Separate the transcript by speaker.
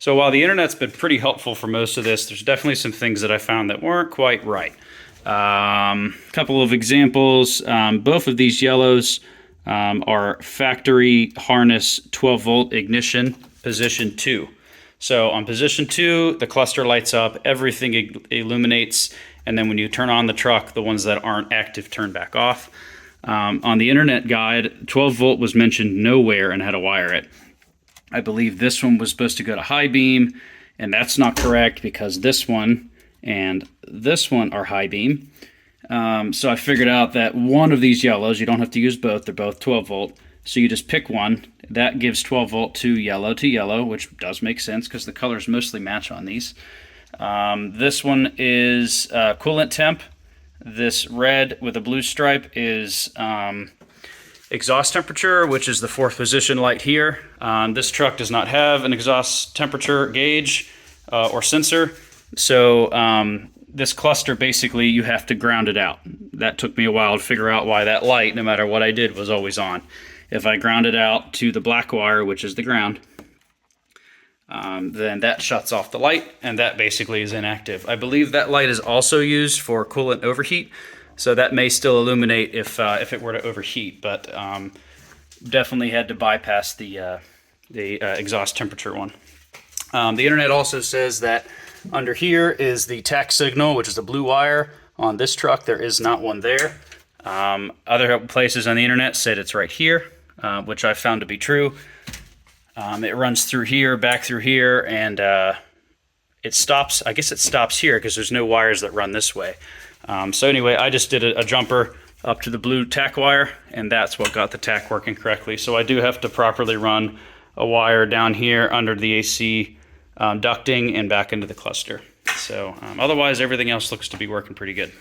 Speaker 1: So while the internet's been pretty helpful for most of this, there's definitely some things that I found that weren't quite right. Couple of examples. Both of these yellows are factory harness 12 volt ignition position 2. So on position 2, the cluster lights up, everything illuminates, and then when you turn on the truck, the ones that aren't active turn back off. On the internet guide, 12 volt was mentioned nowhere and how to wire it. I believe this one was supposed to go to high beam, and that's not correct because this one and this one are high beam. So I figured out that one of these yellows, you don't have to use both, they're both 12 volt. So you just pick one. That gives 12 volt to yellow, which does make sense because the colors mostly match on these. This one is coolant temp. This red with a blue stripe is exhaust temperature, which is the 4th position light here. This truck does not have an exhaust temperature gauge or sensor. So this cluster, basically, you have to ground it out. That took me a while to figure out why that light, no matter what I did, was always on. If I ground it out to the black wire, which is the ground, then that shuts off the light, and that basically is inactive. I believe that light is also used for coolant overheat, so that may still illuminate if it were to overheat, but definitely had to bypass the exhaust temperature one. The internet also says that under here is the tach signal, which is a blue wire. On this truck, there is not one there. Other places on the internet said it's right here, which I found to be true. It runs through here, back through here, and it stops. I guess it stops here because there's no wires that run this way. So anyway, I just did a jumper up to the blue tach wire, and that's what got the tach working correctly. So I do have to properly run a wire down here under the AC ducting and back into the cluster. So otherwise, everything else looks to be working pretty good.